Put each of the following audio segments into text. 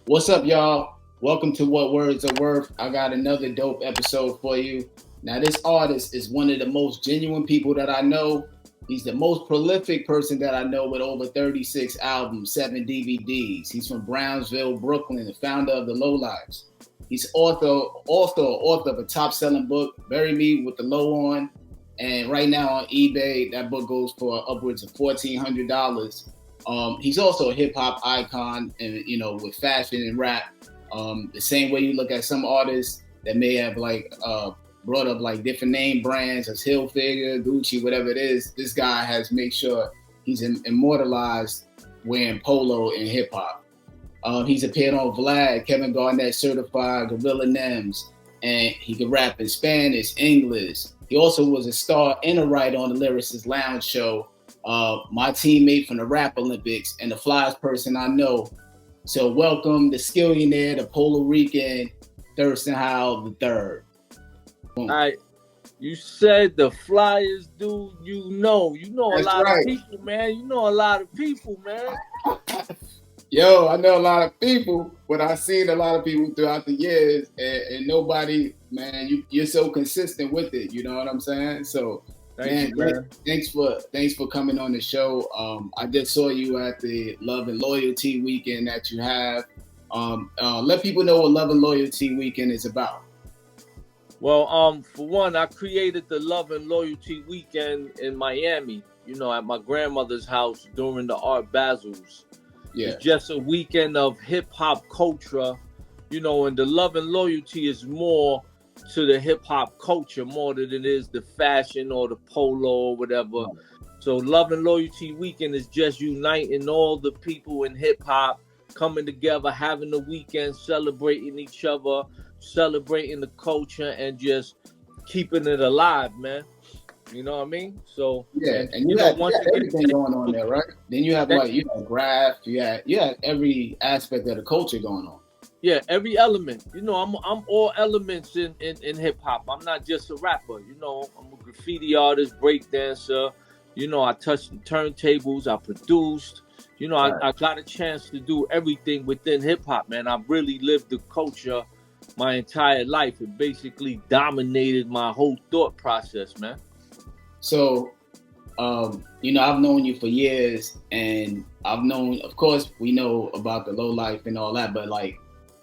What's up, y'all? Welcome to What Words Are Worth. I got another dope episode for you. Now, this artist is one of the most genuine people that I know. He's the most prolific person that I know with over 36 albums, 7 DVDs. He's from Brownsville, Brooklyn, the founder of the Lowlives. He's author of a top-selling book, Bury Me with the Low On. And right now on eBay, that book goes for upwards of $1,400. He's also a hip hop icon, and with fashion and rap. The same way you look at some artists that may have brought up like different name brands as Hilfiger, Gucci, whatever it is. This guy has made sure he's immortalized wearing polo in hip hop. He's appeared on Vlad, Kevin Garnett Certified, Gorilla Nems, and he can rap in Spanish, English. He also was a star and a writer on the Lyricist Lounge show. My teammate from the Rap Olympics and the flyest person I know. So welcome the Skillionaire, the Puerto Rican, Thirstin Howl III. All right, you said the flyest dude. You know a lot of people, man. You know a lot of people, man. Yo, I know a lot of people, but I've seen a lot of people throughout the years, and nobody, man, you're so consistent with it. You know what I'm saying? So. Thanks for coming on the show. I just saw you at the Love and Loyalty Weekend that you have. Let people know what Love and Loyalty Weekend is about. Well, for one, I created the Love and Loyalty Weekend in Miami, at my grandmother's house during the Art Basels. Yeah. It's just a weekend of hip hop culture, and the Love and Loyalty is more to the hip hop culture more than it is the fashion or the polo or whatever. So Love and Loyalty Weekend is just uniting all the people in hip hop, coming together, having the weekend, celebrating each other, celebrating the culture, and just keeping it alive, man. You know what I mean? So yeah, and you have everything going on there, right? Then you have graph, you have every aspect of the culture going on. Yeah, every element. I'm all elements in hip hop. I'm not just a rapper. I'm a graffiti artist, break dancer. I touched the turntables. I produced. Right. I got a chance to do everything within hip hop, man. I've really lived the culture my entire life. It basically dominated my whole thought process, man. So, I've known you for years, and of course, we know about the low life and all that, but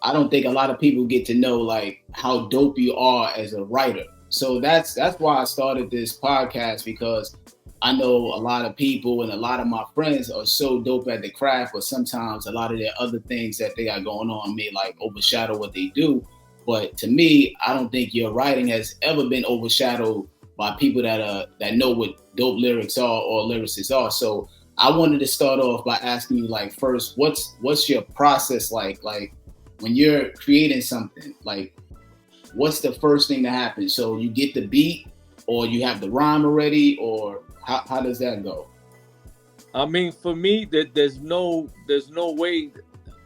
I don't think a lot of people get to know how dope you are as a writer. So that's why I started this podcast, because I know a lot of people and a lot of my friends are so dope at the craft, but sometimes a lot of their other things that they got going on may overshadow what they do. But to me, I don't think your writing has ever been overshadowed by people that know what dope lyrics are or lyricists are. So I wanted to start off by asking you first, what's your process like? When you're creating something, what's the first thing that happens? So you get the beat, or you have the rhyme already, or how does that go? I mean, for me, there's no way,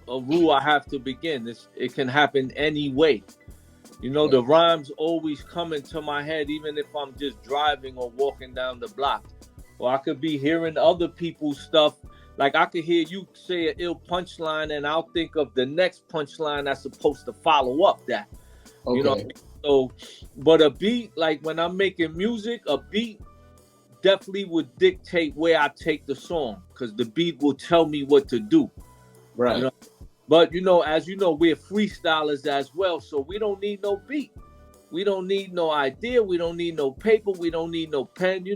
a rule I have to begin. It can happen any way. The rhymes always come into my head, even if I'm just driving or walking down the block. Or I could be hearing other people's stuff. I could hear you say an ill punchline, and I'll think of the next punchline that's supposed to follow up that. Okay. So, but a beat, when I'm making music, a beat definitely would dictate where I take the song, because the beat will tell me what to do. Right. But as we're freestylers as well, so we don't need no beat. We don't need no idea. We don't need no paper. We don't need no pen.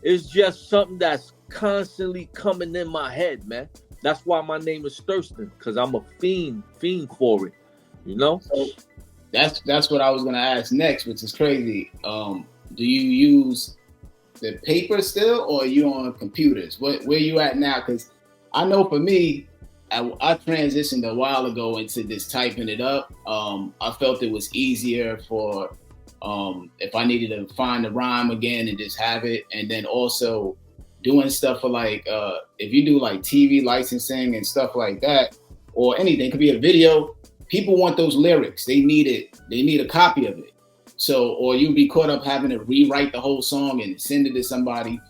It's just something that's constantly coming in my head, man. That's why my name is Thirstin, because I'm a fiend for it. So that's what I was gonna ask next, which is crazy. Do you use the paper still, or are you on computers? Where you at now? Because I know for me, I transitioned a while ago into this typing it up. I felt it was easier for if I needed to find the rhyme again and just have it, and then also doing stuff for if you do TV licensing and stuff like that, or anything, it could be a video. People want those lyrics. They need it. They need a copy of it. So, or you'd be caught up having to rewrite the whole song and send it to somebody.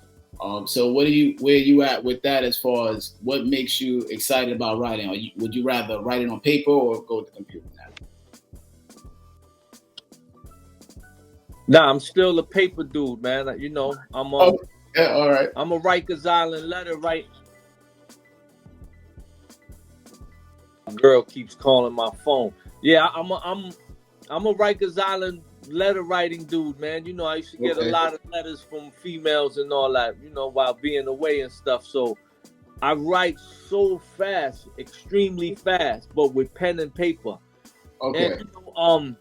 So where you at with that as far as what makes you excited about writing? Would you rather write it on paper or go with the computer now? Nah, I'm still a paper dude, man. You know, I'm all right. I'm a Rikers Island letter write. Girl keeps calling my phone. Yeah, I'm a Rikers Island letter writing dude, man. You know, I used to get a lot of letters from females and all that, you know, while being away and stuff. So I write so fast, extremely fast, but with pen and paper. Okay. And, you know,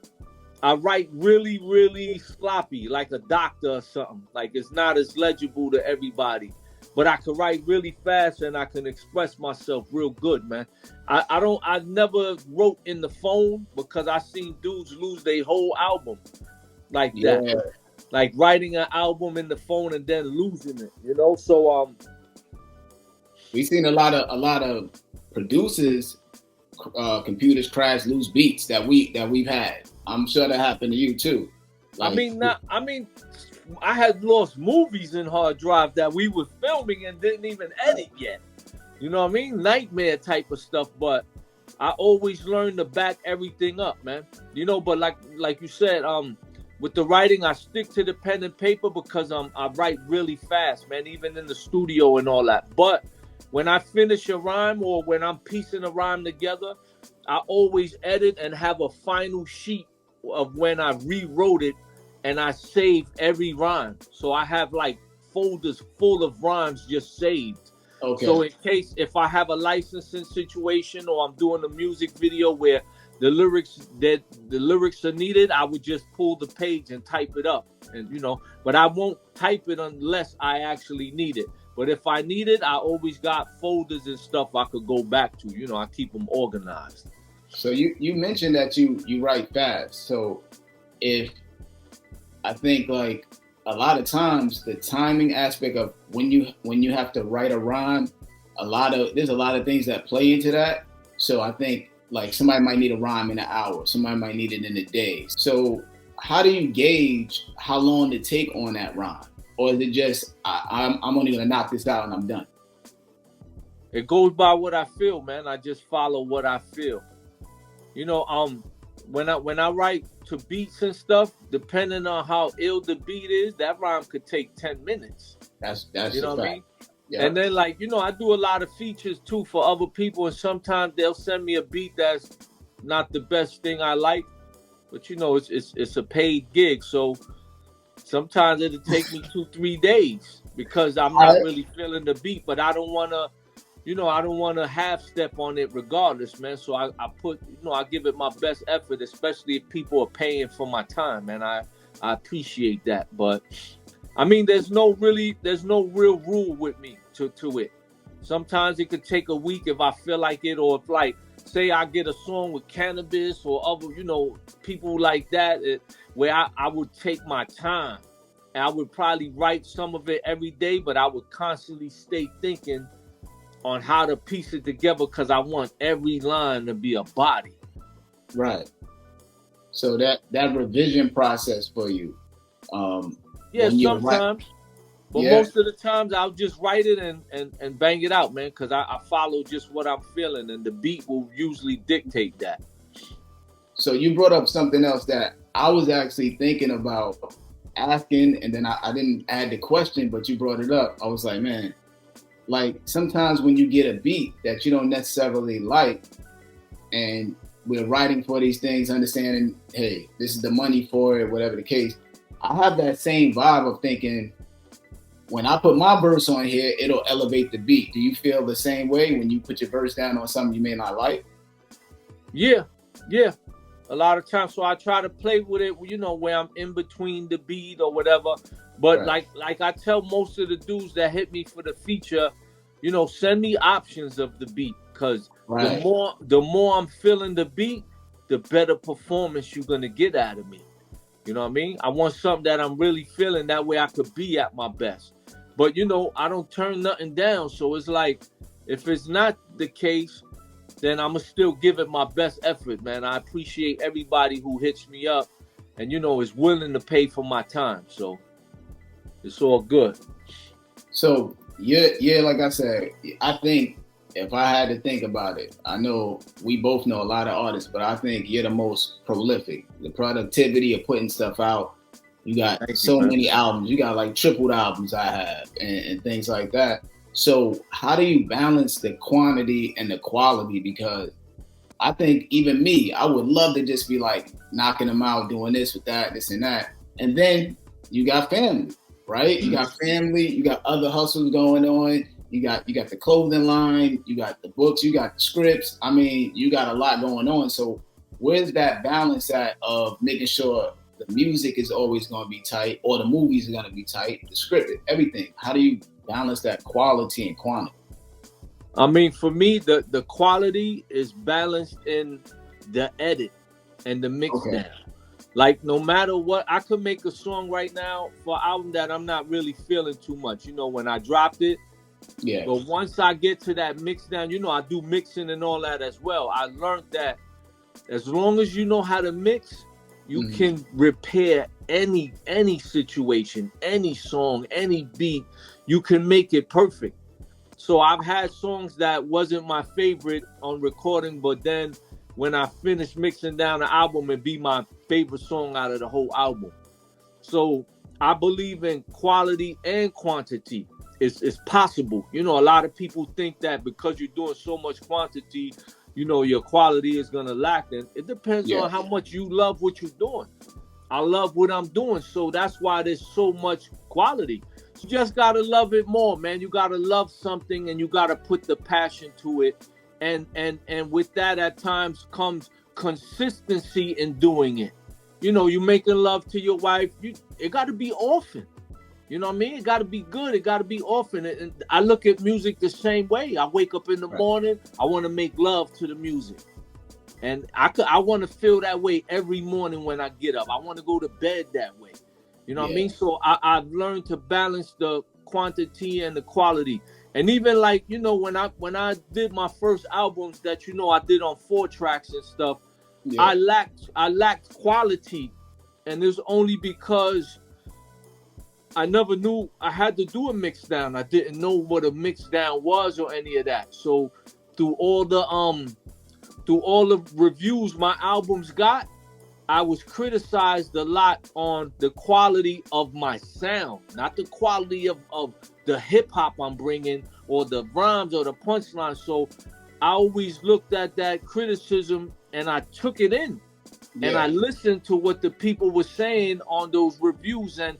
I write really, really sloppy, like a doctor or something. Like it's not as legible to everybody. But I can write really fast and I can express myself real good, man. I never wrote in the phone because I seen dudes lose their whole album like that. Like writing an album in the phone and then losing it, you know? So we've seen a lot of producers computers crash, lose beats that we've had. I'm sure that happened to you too. Like, I had lost movies in hard drive that we were filming and didn't even edit yet. You know what I mean? Nightmare type of stuff. But I always learn to back everything up, man. You know, but like you said, with the writing, I stick to the pen and paper because I write really fast, man, even in the studio and all that. But when I finish a rhyme or when I'm piecing a rhyme together, I always edit and have a final sheet of when I rewrote it. And I save every rhyme. So I have like folders full of rhymes just saved. Okay. So in case if I have a licensing situation or I'm doing a music video where the lyrics are needed, I would just pull the page and type it up. And you know, but I won't type it unless I actually need it. But if I need it, I always got folders and stuff I could go back to. You know, I keep them organized. So you mentioned that you write fast. So I think like a lot of times the timing aspect of when you have to write a rhyme, there's a lot of things that play into that. So I think like somebody might need a rhyme in an hour, somebody might need it in a day. So how do you gauge how long to take on that rhyme? Or is it just I'm only gonna knock this out and I'm done? It goes by what I feel, man. I just follow what I feel. You know, when I write to beats and stuff, depending on how ill the beat is, that rhyme could take 10 minutes. That's you know what I mean? Yeah. And then like, you know, I do a lot of features too for other people, and sometimes they'll send me a beat that's not the best thing I like, but you know, it's a paid gig, so sometimes it'll take me 2-3 days because I'm not really feeling the beat, but I don't want to half step on it regardless, man. So I give it my best effort, especially if people are paying for my time, man. I appreciate that. But I mean, there's no real rule with me to it. Sometimes it could take a week if I feel like it, or if like, say I get a song with Cannabis or other, you know, people like that, where I would take my time. And I would probably write some of it every day, but I would constantly stay thinking on how to piece it together because I want every line to be a body. Right. So that revision process for you. Yeah, sometimes. But most of the times I'll just write it and bang it out, man, because I follow just what I'm feeling, and the beat will usually dictate that. So you brought up something else that I was actually thinking about asking, and then I didn't add the question, but you brought it up. I was like, man, like sometimes when you get a beat that you don't necessarily like, and we're writing for these things, understanding, hey, this is the money for it, whatever the case, I have that same vibe of thinking, when I put my verse on here, it'll elevate the beat. Do you feel the same way when you put your verse down on something you may not like? Yeah. A lot of times, so I try to play with it, you know, where I'm in between the beat or whatever. But right. like I tell most of the dudes that hit me for the feature, you know, send me options of the beat, because right. the more I'm feeling the beat, the better performance you're gonna get out of me. You know what I mean? I want something that I'm really feeling, that way I could be at my best. But you know, I don't turn nothing down. So it's like, if it's not the case, then I'ma still give it my best effort, man. I appreciate everybody who hits me up and, you know, is willing to pay for my time. So it's all good. So yeah, like I said, I think if I had to think about it, I know we both know a lot of artists, but I think you're the most prolific. The productivity of putting stuff out. You got many albums. You got like tripled albums I have and things like that. So how do you balance the quantity and the quality? Because I think even me, I would love to just be like knocking them out, doing this with that, this and that. And then you got family, right? You got family, you got other hustles going on. You got the clothing line, you got the books, you got the scripts. I mean, you got a lot going on. So where's that balance at of making sure the music is always going to be tight, or the movies are going to be tight, the script, everything? How do you balance that quality and quantity? I mean, for me, the quality is balanced in the edit and the mix down. Like, no matter what, I could make a song right now for an album that I'm not really feeling too much. You know, when I dropped it. Yeah. But once I get to that mix down, you know, I do mixing and all that as well. I learned that as long as you know how to mix, you can repair any situation, any song, any beat. You can make it perfect. So I've had songs that wasn't my favorite on recording, but then when I finished mixing down the album, it'd be my favorite song out of the whole album. So I believe in quality and quantity. It's possible. You know, a lot of people think that because you're doing so much quantity, you know, your quality is going to lack. And it depends on how much you love what you're doing. I love what I'm doing. So that's why there's so much quality. You just got to love it more, man. You got to love something and you got to put the passion to it. And with that, at times comes consistency in doing it. You know, you making love to your wife. It got to be often. You know what I mean? It got to be good. It got to be often. And I look at music the same way. I wake up in the morning. I want to make love to the music. And I want to feel that way every morning when I get up. I want to go to bed that way. You know what I mean? So I've learned to balance the quantity and the quality. And even like, you know, when I did my first albums that, you know, I did on 4 tracks and stuff, I lacked quality. And it's only because I never knew I had to do a mix down. I didn't know what a mix down was or any of that. So through all the reviews my albums got, I was criticized a lot on the quality of my sound, not the quality of the hip hop I'm bringing or the rhymes or the punchline. So I always looked at that criticism and I took it in and I listened to what the people were saying on those reviews, and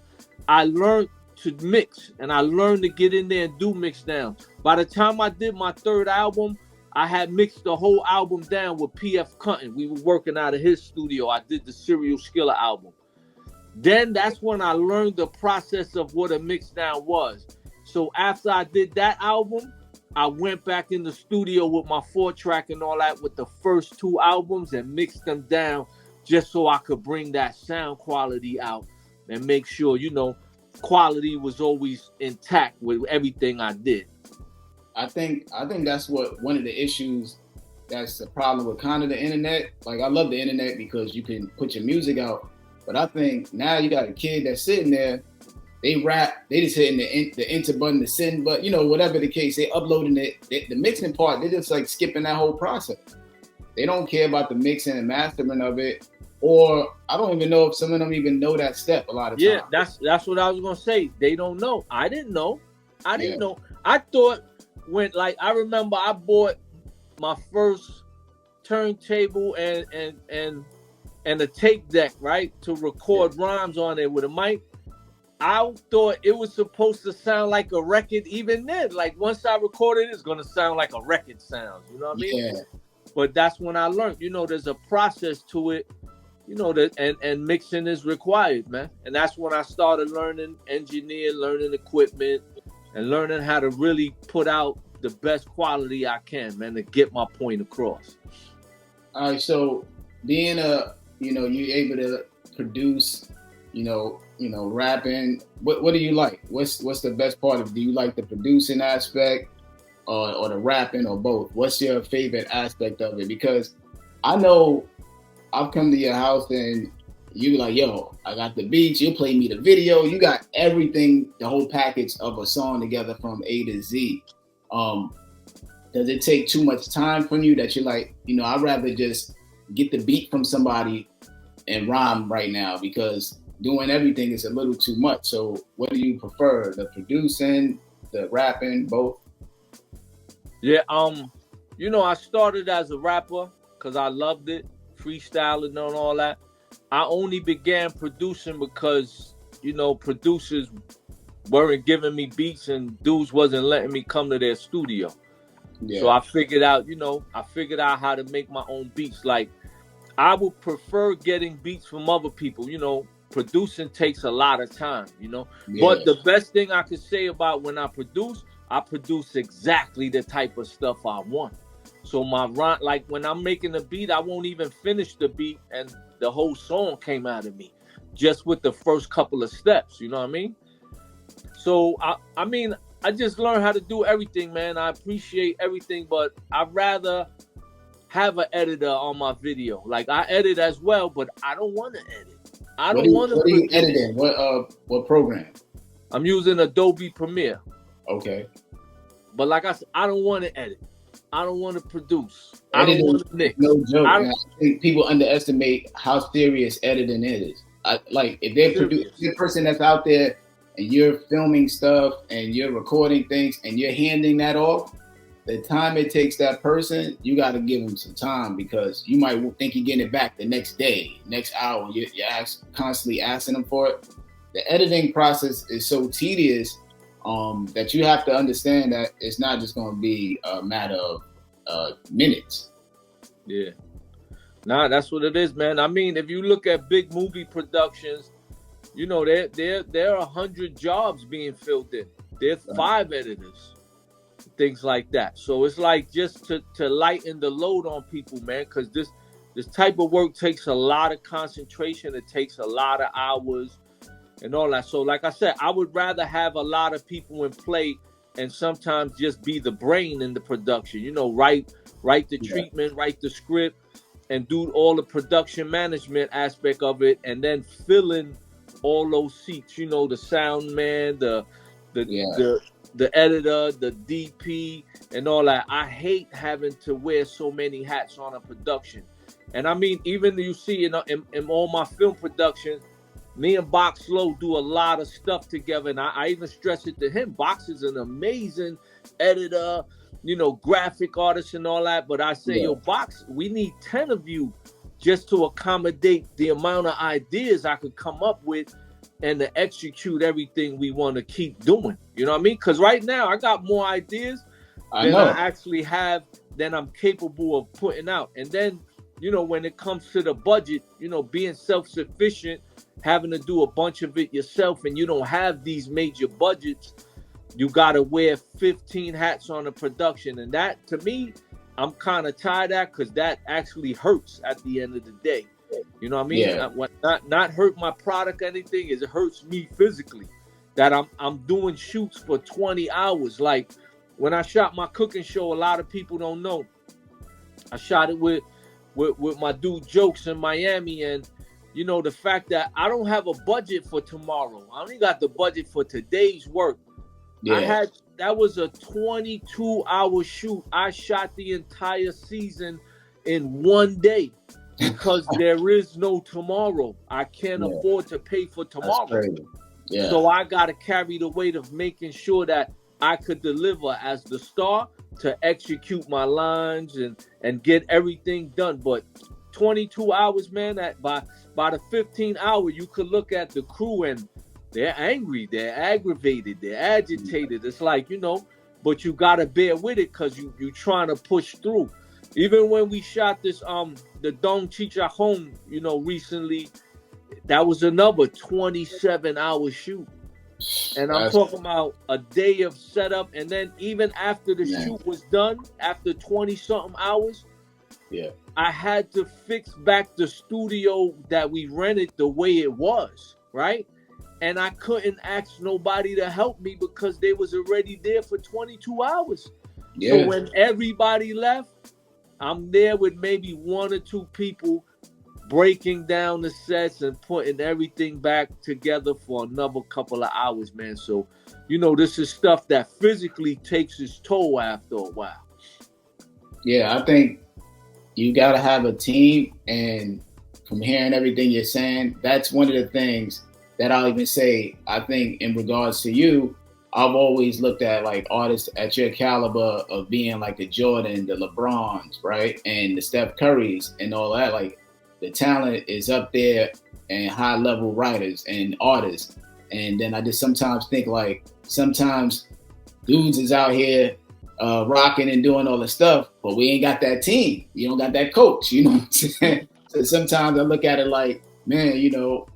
I learned to mix and I learned to get in there and do mix down. By the time I did my 3rd album, I had mixed the whole album down with P.F. Cutting. We were working out of his studio. I did the Serial Skiller album. Then that's when I learned the process of what a mix down was. So after I did that album, I went back in the studio with my 4-track and all that with the first 2 albums and mixed them down just so I could bring that sound quality out and make sure, you know, quality was always intact with everything I did. I think that's what one of the issues that's the problem with kind of the internet. Like, I love the internet because you can put your music out, but I think now you got a kid that's sitting there, they rap, they just hitting the enter button, the send button, you know, whatever the case, they uploading it, the mixing part, they're just like skipping that whole process. They don't care about the mixing and mastering of it, or I don't even know if some of them even know that step a lot of times. Yeah, that's what I was gonna say. They don't know. I didn't know. I thought when, like, I remember I bought my first turntable and a tape deck, right, to record rhymes on it with a mic. I thought it was supposed to sound like a record even then. Like, once I recorded it, it's gonna sound like a record sounds. You know what I mean? Yeah. But that's when I learned, you know, there's a process to it, you know, that and mixing is required, man. And that's when I started learning learning equipment, and learning how to really put out the best quality I can, man, to get my point across. All right, so being you're able to produce, you know, rapping. What do you like? What's the best part of it? Do you like the producing aspect or the rapping, or both? What's your favorite aspect of it? Because I know I've come to your house and You like, yo, I got the beats, you play me the video, you got everything, the whole package of a song together from A to Z. Does it take too much time from you that you're like, I'd rather just get the beat from somebody and rhyme right now, because doing everything is a little too much. So what do you prefer, the producing, the rapping, both? Yeah, I started as a rapper because I loved it, freestyling and all that. I only began producing because, producers weren't giving me beats and dudes wasn't letting me come to their studio. Yeah. So I figured out, how to make my own beats. Like, I would prefer getting beats from other people. Producing takes a lot of time, Yeah. But the best thing I could say about when I produce exactly the type of stuff I want. So my rhyme, like when I'm making a beat, I won't even finish the beat and the whole song came out of me just with the first couple of steps. You know what I mean? So I just learned how to do everything, man. I appreciate everything, but I'd rather have an editor on my video. Like, I edit as well, but I don't want to edit. I don't want to. What are you editing? What program? I'm using Adobe Premiere. Okay. But like I said, I don't want to edit. I don't want to produce. Editing, I don't want to mix. No joke. I think people underestimate how serious editing is. If they're producing, the person that's out there and you're filming stuff and you're recording things and you're handing that off, the time it takes that person, you got to give them some time, because you might think you're getting it back the next day, next hour. You're constantly asking them for it. The editing process is so tedious that you have to understand that it's not just going to be a matter of minutes. Yeah. Nah, that's what it is, man. I mean, if you look at big movie productions, there are 100 jobs being filled in. There's 5 editors, things like that. So it's like just to lighten the load on people, man, because this type of work takes a lot of concentration. It takes a lot of hours and all that. So like I said, I would rather have a lot of people in play and sometimes just be the brain in the production. Write the treatment, write the script, and do all the production management aspect of it, and then fill in all those seats. The sound man, the editor, the DP, and all that. I hate having to wear so many hats on a production. And I mean, even you see in all my film productions, me and Box Low do a lot of stuff together, and I even stress it to him. Box is an amazing editor, graphic artist and all that. But I say, yo, Box, we need 10 of you just to accommodate the amount of ideas I could come up with and to execute everything we want to keep doing. You know what I mean? Because right now I got more ideas than I actually have, than I'm capable of putting out. And then, when it comes to the budget, being self-sufficient, having to do a bunch of it yourself, and you don't have these major budgets, you got to wear 15 hats on a production. And that, to me, I'm kind of tired of that, because that actually hurts at the end of the day. You know what I mean? Yeah. Not hurt my product or anything. It hurts me physically that I'm doing shoots for 20 hours. Like when I shot my cooking show, a lot of people don't know. I shot it with my dude Jokes in Miami, and the fact that I don't have a budget for tomorrow. I only got the budget for today's work. Yeah. That was a 22-hour shoot. I shot the entire season in one day because there is no tomorrow. I can't afford to pay for tomorrow. Yeah. So I got to carry the weight of making sure that I could deliver as the star, to execute my lines and get everything done. But 22 hours, man, by the 15th hour, you could look at the crew and they're angry, they're aggravated, they're agitated. It's like, but you got to bear with it, because you trying to push through. Even when we shot this, the Don Chicharron, recently, that was another 27-hour shoot. And I'm talking about a day of setup. And then even after the shoot was done, after 20-something hours, I had to fix back the studio that we rented the way it was, right? And I couldn't ask nobody to help me because they was already there for 22 hours. Yeah. So when everybody left, I'm there with maybe 1 or 2 people breaking down the sets and putting everything back together for another couple of hours, man. So, this is stuff that physically takes its toll after a while. Yeah, I think you got to have a team, and from hearing everything you're saying, that's one of the things that I'll even say. I think in regards to you, I've always looked at like artists at your caliber of being like the Jordan, the LeBrons, right? And the Steph Currys and all that. Like the talent is up there, and high level writers and artists. And then I just sometimes think like sometimes dudes is out here rocking and doing all the stuff, but we ain't got that team. You don't got that coach, you know what I'm saying? So sometimes I look at it like, man,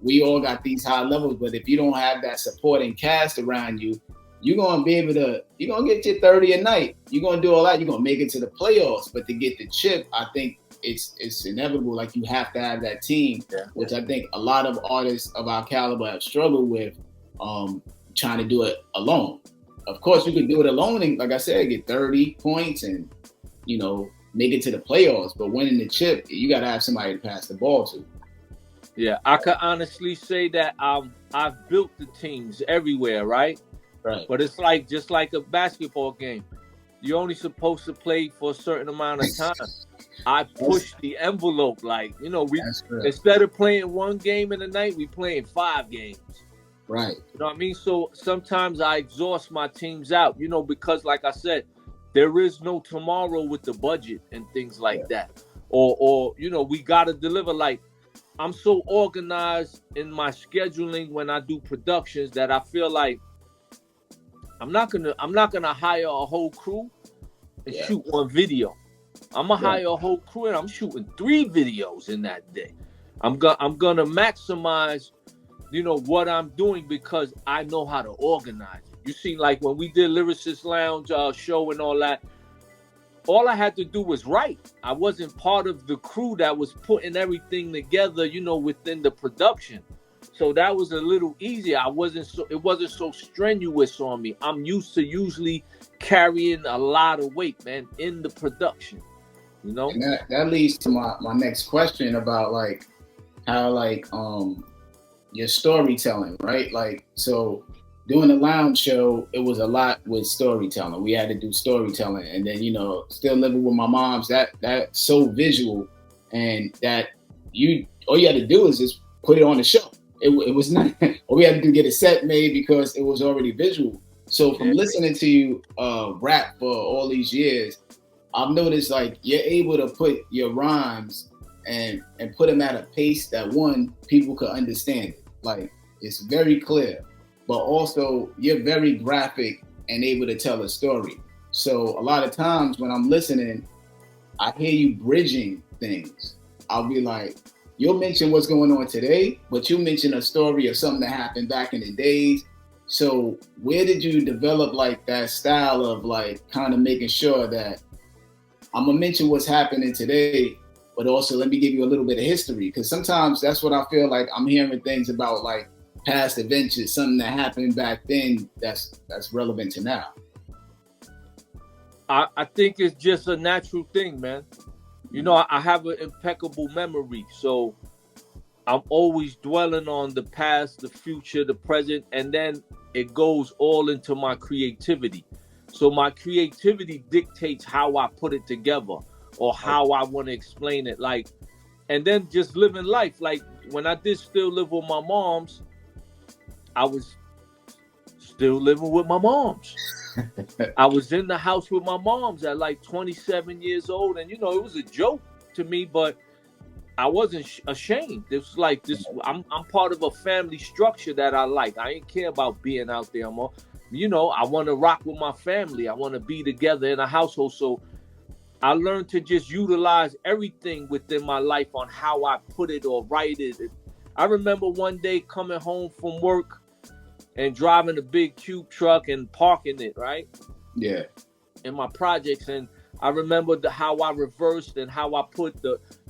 we all got these high levels, but if you don't have that supporting cast around you, you're going to get your 30 a night. You're going to do all that. You're going to make it to the playoffs, but to get the chip, I think it's inevitable. Like you have to have that team, which I think a lot of artists of our caliber have struggled with, trying to do it alone. Of course, you could do it alone and, like I said, get 30 points and, make it to the playoffs. But winning the chip, you got to have somebody to pass the ball to. Yeah, I could honestly say that I've built the teams everywhere, right? Right. But it's just like a basketball game. You're only supposed to play for a certain amount of time. I push the envelope. Instead of playing one game in the night, we playing 5 games. Right. You know what I mean? So sometimes I exhaust my teams out, because like I said, there is no tomorrow with the budget and things like that. Or we got to deliver. Like, I'm so organized in my scheduling when I do productions that I feel like I'm not gonna hire a whole crew and shoot one video. I'm gonna hire a whole crew and I'm shooting 3 videos in that day. I'm gonna maximize, what I'm doing because I know how to organize it. You see, like when we did Lyricist Lounge show and all that, all I had to do was write. I wasn't part of the crew that was putting everything together, within the production. So that was a little easier. It wasn't so strenuous on me. I'm used to usually carrying a lot of weight, man, in the production. And that leads to my next question about like how like your storytelling, right? Like, so doing the lounge show, it was a lot with storytelling. We had to do storytelling, and then still living with my moms. That's so visual, and that all you had to do is just put it on the show. It was not. All we had to do get a set made because it was already visual. So from listening to you rap for all these years, I've noticed like you're able to put your rhymes and put them at a pace that people could understand it. Like it's very clear. But also you're very graphic and able to tell a story. So a lot of times when I'm listening, I hear you bridging things. I'll be like, you'll mention what's going on today, but you mention a story of something that happened back in the days. So where did you develop like that style of like kind of making sure that I'm gonna mention what's happening today, but also let me give you a little bit of history? Because sometimes that's what I feel like I'm hearing things about, like past adventures, something that happened back then that's relevant to now. I think it's just a natural thing, man. I have an impeccable memory, so I'm always dwelling on the past, the future, the present, and then it goes all into my creativity. So my creativity dictates how I put it together or how I want to explain it. Like, and then just living life. Like when I did still live with my moms, I was still living with my moms. I was in the house with my moms at like 27 years old. And, it was a joke to me, but I wasn't ashamed. It was like this. I'm part of a family structure that I like. I ain't care about being out there more. I want to rock with my family. I want to be together in a household. So I learned to just utilize everything within my life on how I put it or write it. I remember one day coming home from work and driving a big cube truck and parking it, right? Yeah. In my projects. And I remember how I reversed and how I put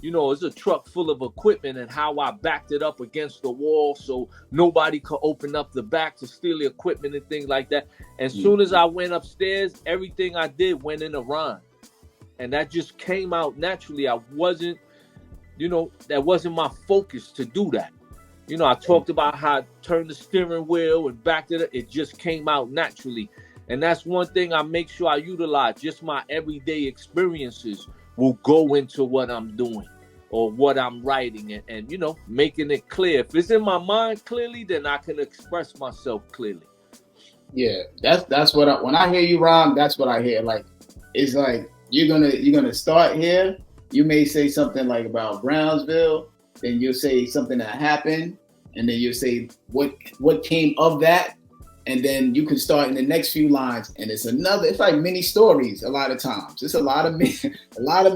it's a truck full of equipment and how I backed it up against the wall so nobody could open up the back to steal the equipment and things like that. As soon as I went upstairs, everything I did went in a rhyme. And that just came out naturally. that wasn't my focus to do that. I talked about how I turned the steering wheel and back to it just came out naturally. And that's one thing I make sure I utilize. Just my everyday experiences will go into what I'm doing or what I'm writing and making it clear. If it's in my mind clearly, then I can express myself clearly. Yeah, that's what when I hear you rhyme, that's what I hear. Like, it's like you're gonna start here. You may say something like about Brownsville, then you'll say something that happened, and then you'll say what came of that, and then you can start in the next few lines, and it's like mini stories. A lot of times, it's a lot of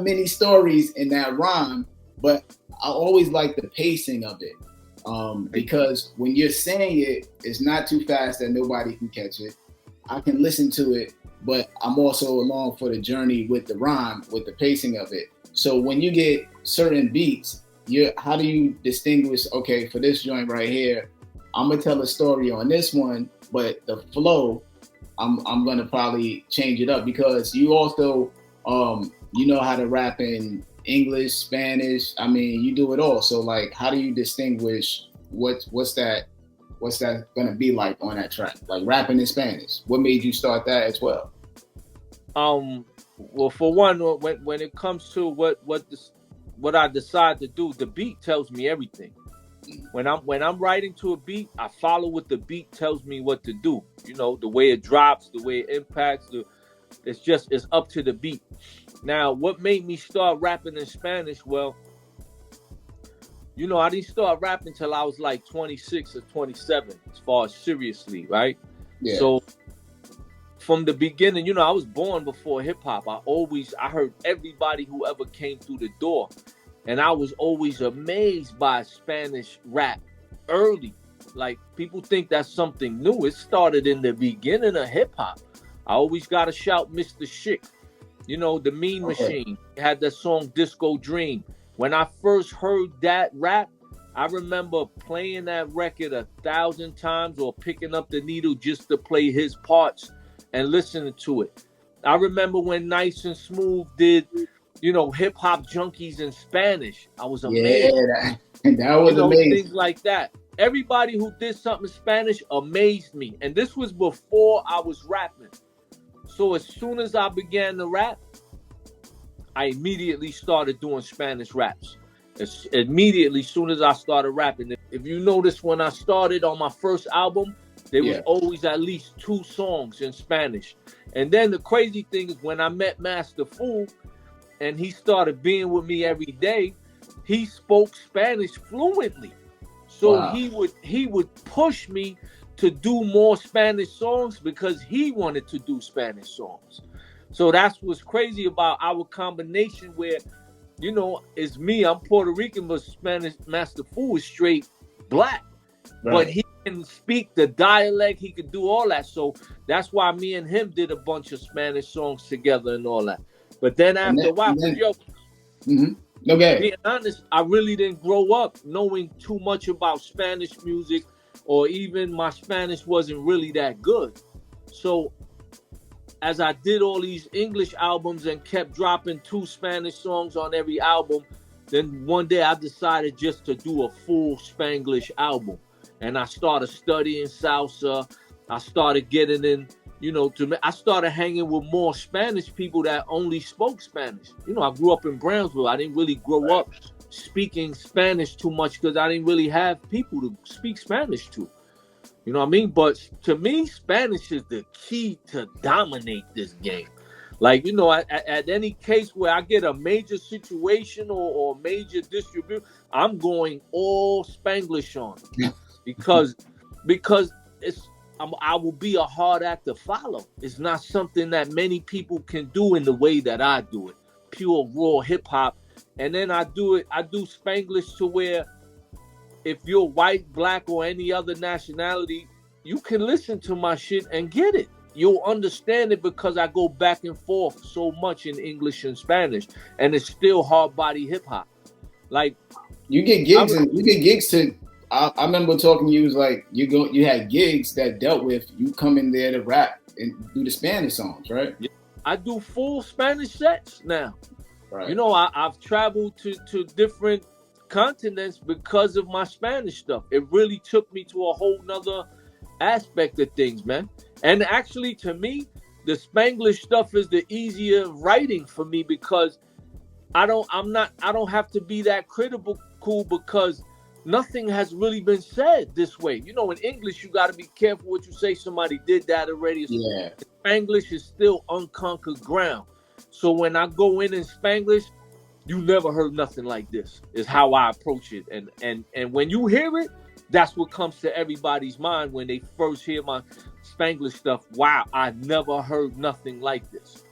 mini stories in that rhyme. But I always like the pacing of it, because when you're saying it, it's not too fast that nobody can catch it. I can listen to it, but I'm also along for the journey with the rhyme, with the pacing of it. So when you get certain beats, how do you distinguish, okay, for this joint right here, I'm gonna tell a story on this one, but the flow, I'm gonna probably change it up, because you also you know how to rap in English, Spanish. I mean, you do it all. So like, how do you distinguish what's that gonna be like on that track? Like rapping in Spanish. What made you start that as well? Well, for one, when it comes to what I decide to do, the beat tells me everything. When I'm writing to a beat, I follow what the beat tells me what to do. The way it drops, the way it impacts, it's up to the beat. Now, what made me start rapping in Spanish? Well, I didn't start rapping till I was like 26 or 27, as far as seriously, right? Yeah. So from the beginning, I was born before hip hop. I heard everybody who ever came through the door. And I was always amazed by Spanish rap early. Like, people think that's something new. It started in the beginning of hip hop. I always got to shout Mr. Schick. The Mean Machine had that song Disco Dream. When I first heard that rap, I remember playing that record 1,000 times or picking up the needle just to play his parts and listening to it. I remember when Nice and Smooth did, Hip Hop Junkies in Spanish. I was amazed. Yeah, that was amazing. Things like that. Everybody who did something in Spanish amazed me. And this was before I was rapping. So as soon as I began to rap, I immediately started doing Spanish raps. Immediately, as soon as I started rapping. If you notice, when I started on my first album, there was always at least 2 songs in Spanish. And then the crazy thing is, when I met Master Fool and he started being with me every day, he spoke Spanish fluently. So he would push me to do more Spanish songs because he wanted to do Spanish songs. So that's what's crazy about our combination, where, it's me, I'm Puerto Rican, but Spanish Master Fool is straight black. Right. But he can speak the dialect, he could do all that. So that's why me and him did a bunch of Spanish songs together and all that. But then after a while, being honest, I really didn't grow up knowing too much about Spanish music, or even my Spanish wasn't really that good. So as I did all these English albums and kept dropping 2 Spanish songs on every album, then one day I decided just to do a full Spanglish album. And I started studying salsa. I started getting in, I started hanging with more Spanish people that only spoke Spanish. I grew up in Brownsville. I didn't really grow up speaking Spanish too much because I didn't really have people to speak Spanish to. You know what I mean? But to me, Spanish is the key to dominate this game. Like, at any case where I get a major situation or major distribution, I'm going all Spanglish on. Because I will be a hard act to follow. It's not something that many people can do in the way that I do it. Pure raw hip hop. And then I do Spanglish to where if you're white, black, or any other nationality, you can listen to my shit and get it. You'll understand it because I go back and forth so much in English and Spanish, and it's still hard body hip hop. Like, you get gigs to. I remember talking to you, was like you had gigs that dealt with you coming there to rap and do the Spanish songs, right? Yeah. I do full Spanish sets now. You know, I've traveled to different continents because of my Spanish stuff. It really took me to a whole nother aspect of things, man. And actually, to me, the Spanglish stuff is the easier writing for me because I don't have to be that critical because nothing has really been said this way. You know, in English, you got to be careful what you say. Somebody did that already. Yeah. Spanglish is still unconquered ground. So when I go in Spanglish, you never heard nothing like this, is how I approach it. And when you hear it, that's what comes to everybody's mind when they first hear my Spanglish stuff. Wow, I never heard nothing like this.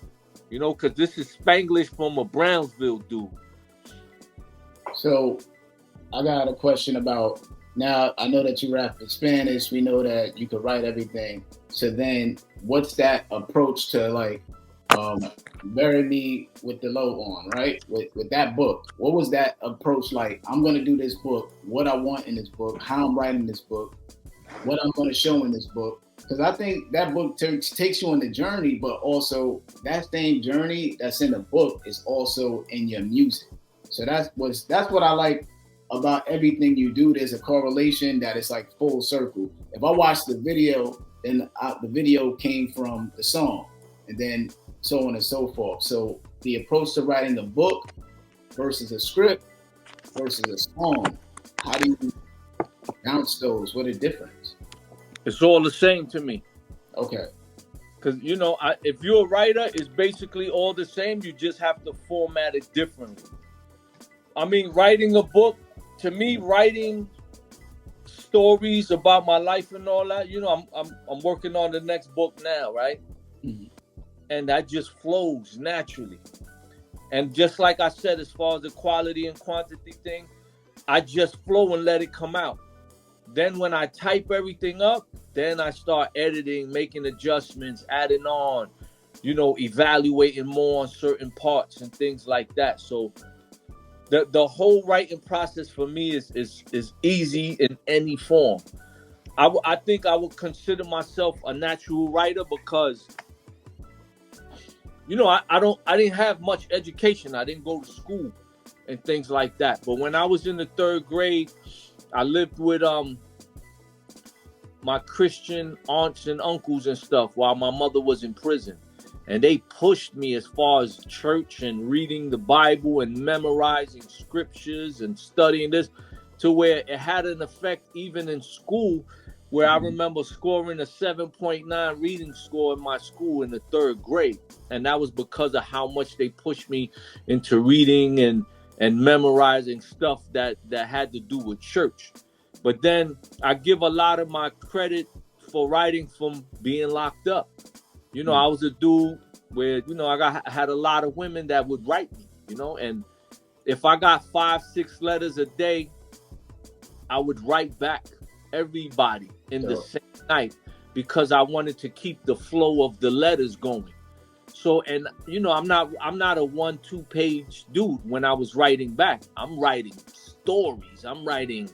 You know, because this is Spanglish from a Brownsville dude. So I got a question about, now I know that you rap in Spanish. We know that you could write everything. So then what's that approach to like Bury Me with the Low on, right? With that book, what was that approach like? I'm going to do this book, what I want in this book, how I'm writing this book, what I'm going to show in this book. Because I think that book takes you on the journey, but also that same journey that's in the book is also in your music. So that's what I like about everything you do. There's a correlation that is like full circle. If I watch the video, then the video came from the song, and then so on and so forth. So the approach to writing the book versus a script versus a song, how do you bounce those? What are the difference? It's all the same to me. Okay. Because, you know, if you're a writer, it's basically all the same. You just have to format it differently. I mean, writing a book, to me, writing stories about my life and all that, you know, I'm working on the next book now, right? Mm-hmm. And that just flows naturally. And just like I said, as far as the quality and quantity thing, I just flow and let it come out. Then when I type everything up, then I start editing, making adjustments, adding on, you know, evaluating more on certain parts and things like that. So the whole writing process for me is easy in any form. I think I would consider myself a natural writer because, you know, I didn't have much education. I didn't go to school and things like that. But when I was in the 3rd grade, I lived with my Christian aunts and uncles and stuff while my mother was in prison. And they pushed me as far as church and reading the Bible and memorizing scriptures and studying this, to where it had an effect even in school, where I remember scoring a 7.9 reading score in my school in the 3rd grade. And that was because of how much they pushed me into reading and memorizing stuff that had to do with church. But then I give a lot of my credit for writing from being locked up. You know, I was a dude where, you know, I had a lot of women that would write me, you know, and if I got 5-6 letters a day, I would write back everybody in the same night because I wanted to keep the flow of the letters going. So, and you know, I'm not a 1-2 page dude when I was writing back. I'm writing stories. I'm writing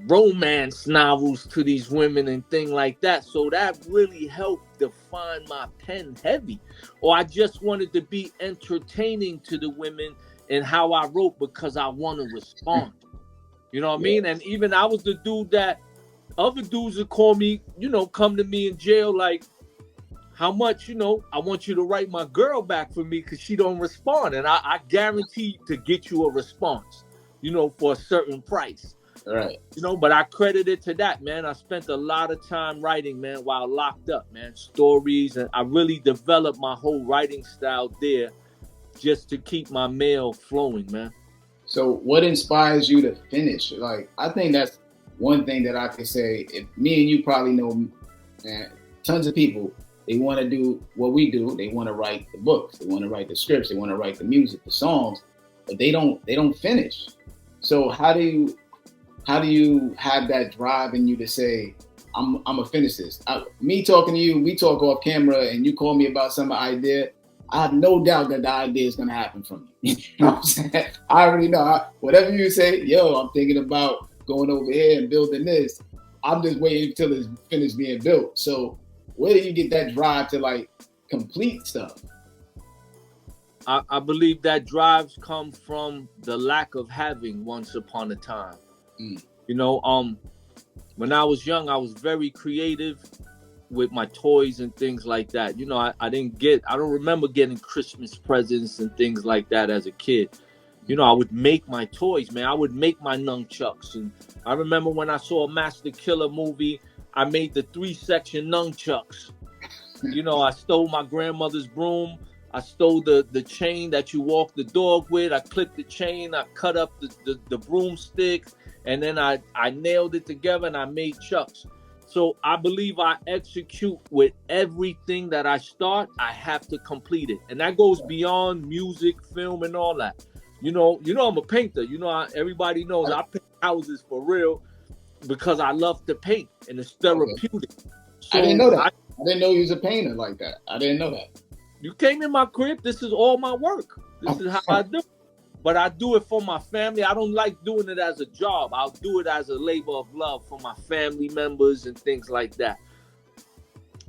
romance novels to these women and things like that. So that really helped define my pen heavy. Or I just wanted to be entertaining to the women in how I wrote because I want to respond. You know what I mean? And even I was the dude that other dudes would call me, you know, come to me in jail like, how much, you know, I want you to write my girl back for me because she don't respond. And I guarantee to get you a response, you know, for a certain price. Right. You know, but I credit it to that, man. I spent a lot of time writing, man, while locked up, man. Stories, and I really developed my whole writing style there just to keep my mail flowing, man. So what inspires you to finish? Like, I think that's one thing that I could say. If me and you probably know, man, tons of people, they want to do what we do. They want to write the books. They want to write the scripts. They want to write the music, the songs, but they don't finish. So how do you have that drive in you to say, I'm gonna finish this? Me talking to you, we talk off camera, and you call me about some idea. I have no doubt that the idea is gonna happen from you. You know what I'm saying? I already know. Whatever you say, yo, I'm thinking about going over here and building this. I'm just waiting until it's finished being built. So where do you get that drive to like complete stuff? I believe that drives come from the lack of having once upon a time. You know, when I was young, I was very creative with my toys and things like that. You know, I don't remember getting Christmas presents and things like that as a kid. You know, I would make my toys, man. I would make my nunchucks. And I remember when I saw a Master Killer movie, I made the 3-section nunchucks. You know, I stole my grandmother's broom. I stole the chain that you walk the dog with. I clipped the chain. I cut up the broomstick. And then I nailed it together and I made chucks. So I believe I execute with everything that I start. I have to complete it. And that goes beyond music, film, and all that. You know, I'm a painter. You know, everybody knows I paint houses for real because I love to paint and it's therapeutic. So I didn't know that. I didn't know you was a painter like that. I didn't know that. You came in my crib. This is all my work. This is how I do it. But I do it for my family. I don't like doing it as a job. I'll do it as a labor of love for my family members and things like that.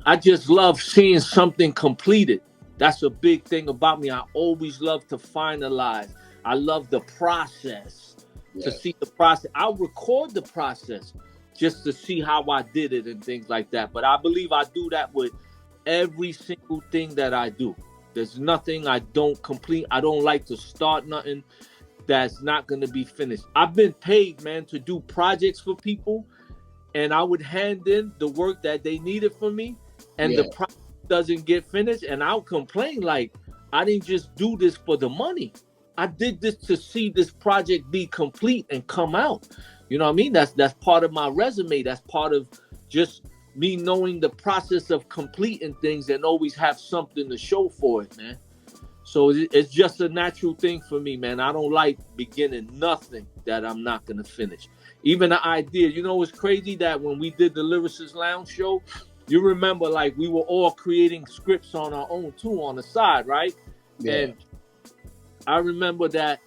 I just love seeing something completed. That's a big thing about me. I always love to finalize. I love the process, to see the process. I'll record the process just to see how I did it and things like that. But I believe I do that with every single thing that I do. There's nothing I don't complete. I don't like to start nothing that's not going to be finished. I've been paid, man, to do projects for people, and I would hand in the work that they needed from me, and the project doesn't get finished, and I'll complain like, I didn't just do this for the money. I did this to see this project be complete and come out. You know what I mean? That's part of my resume. That's part of just me knowing the process of completing things and always have something to show for it, man. So it's just a natural thing for me, man. I don't like beginning nothing that I'm not going to finish. Even the idea, you know, it's crazy that when we did the Lyricist Lounge show, you remember like we were all creating scripts on our own too on the side, right? Yeah. And I remember that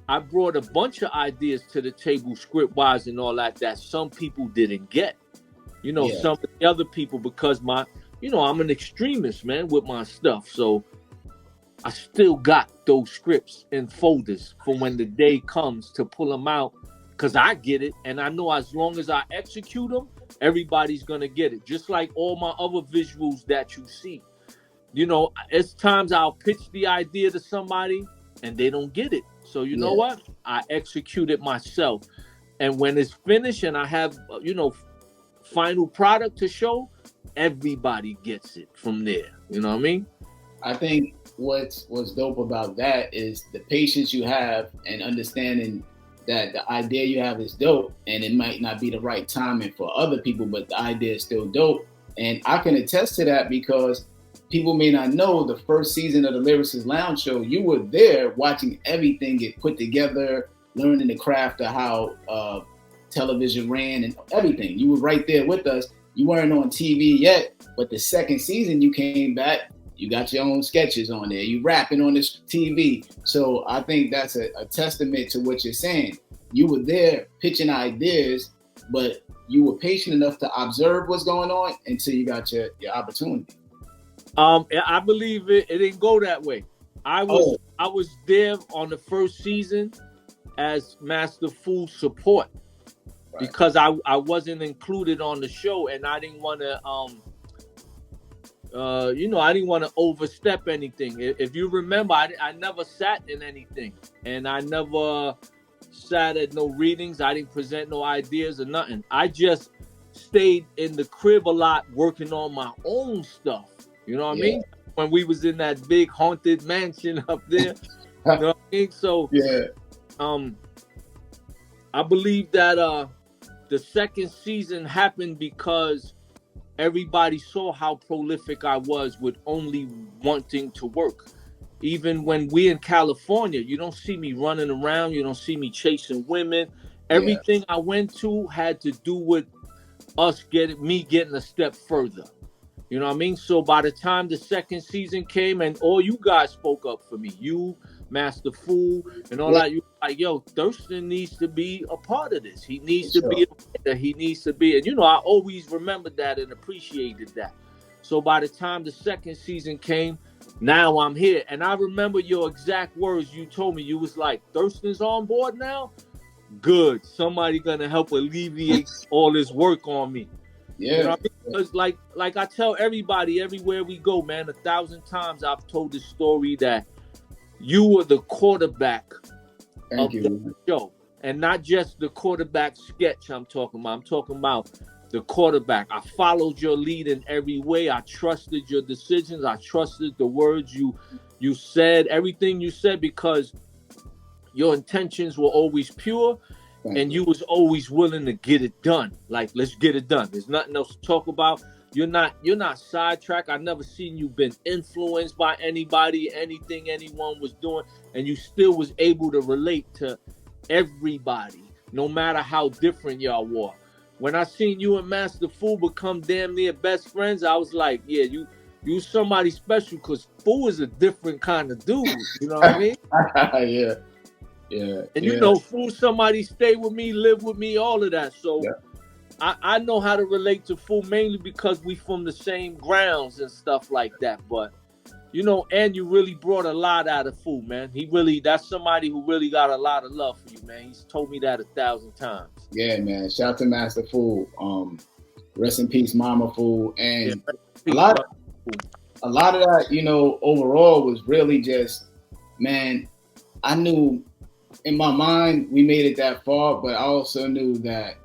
I brought a bunch of ideas to the table script-wise and all that some people didn't get. You know, some of the other people, because I'm an extremist, man, with my stuff. So I still got those scripts in folders for when the day comes to pull them out, because I get it. And I know as long as I execute them, everybody's going to get it. Just like all my other visuals that you see. You know, it's times I'll pitch the idea to somebody and they don't get it. So you know what? I execute it myself. And when it's finished and I have, final product to show, everybody gets it from there. You know what I mean? I think what's dope about that is the patience you have and understanding that the idea you have is dope, and it might not be the right timing for other people, but the idea is still dope. And I can attest to that because people may not know the first season of the Lyricist Lounge show, you were there watching everything get put together, learning the craft of how television ran and everything. You were right there with us. You weren't on TV yet, but the second season you came back, you got your own sketches on there. You rapping on this TV. So I think that's a testament to what you're saying. You were there pitching ideas, but you were patient enough to observe what's going on until you got your opportunity. I believe it didn't go that way. I was there on the first season as Master Fool support. Right. Because I wasn't included on the show, and I didn't want to, I didn't want to overstep anything. If you remember, I never sat in anything, and I never sat at no readings. I didn't present no ideas or nothing. I just stayed in the crib a lot, working on my own stuff. You know what I mean? When we was in that big haunted mansion up there, you know what I mean? So I believe that the second season happened because everybody saw how prolific I was with only wanting to work. Even when we in California, you don't see me running around. You don't see me chasing women. Everything I went to had to do with me getting a step further. You know what I mean? So by the time the second season came and all you guys spoke up for me, you, Master Fool, and all that, you like, yo, Thirstin needs to be a part of this. He needs to be a writer. He needs to be, and I always remembered that and appreciated that. So by the time the second season came, now I'm here. And I remember your exact words. You told me, you was like, Thirstin's on board now? Good. Somebody gonna help alleviate all this work on me. Yeah. You know what I mean? Because like I tell everybody everywhere we go, man, 1,000 times I've told this story that you were the quarterback of the show. And not just the quarterback sketch I'm talking about. I'm talking about the quarterback. I followed your lead in every way. I trusted your decisions. I trusted the words you said, everything you said, because your intentions were always pure. And you was always willing to get it done. Like, let's get it done. There's nothing else to talk about. You're not sidetracked. I've never seen you been influenced by anybody, anything anyone was doing, and you still was able to relate to everybody, no matter how different y'all were. When I seen you and Master Fu become damn near best friends, I was like, yeah, you somebody special, because Fu is a different kind of dude. You know what I mean? Yeah. Yeah. And you know, Fu, somebody stay with me, live with me, all of that. So I know how to relate to Fu, mainly because we from the same grounds and stuff like that. But you know, and you really brought a lot out of Fu, man. That's somebody who really got a lot of love for you, man. He's told me that 1,000 times. Yeah, man. Shout out to Master Fu. Rest in peace, Mama Fu. And a lot of that, you know, overall was really just, man, I knew in my mind we made it that far, but I also knew that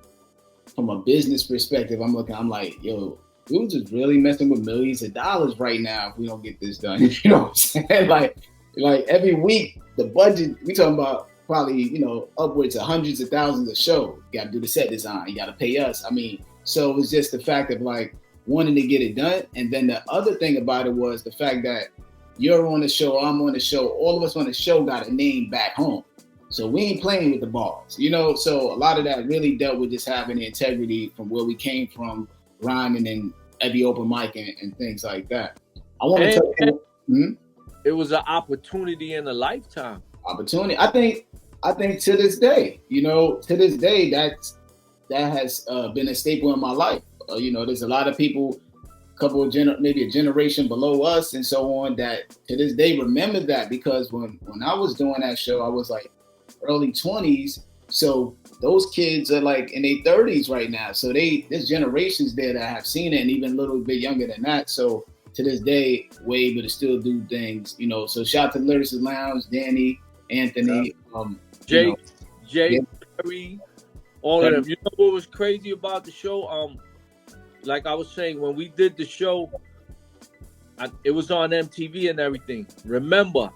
from a business perspective, I'm like, yo, dudes is really messing with millions of dollars right now if we don't get this done. You know what I'm saying? Like every week, the budget, we talking about probably, you know, upwards of hundreds of thousands a show. You got to do the set design. You got to pay us. I mean, so it was just the fact of like wanting to get it done. And then the other thing about it was the fact that you're on the show, I'm on the show. All of us on the show got a name back home. So we ain't playing with the balls, you know? So a lot of that really dealt with just having the integrity from where we came from, rhyming and every open mic and things like that. I want to tell you, it was an opportunity in a lifetime. Opportunity. I think to this day, you know, that has been a staple in my life. You know, there's a lot of people, maybe a generation below us and so on, that to this day remember that, because when I was doing that show, I was like early 20s. So those kids are like in their 30s right now. So there's generations there that have seen it, and even a little bit younger than that. So to this day, we're able to still do things, you know. So shout out to Lyricist Lounge, Danny, Anthony, Jay, Perry, all of them. You know what was crazy about the show? Like I was saying, when we did the show, it was on MTV and everything. Remember,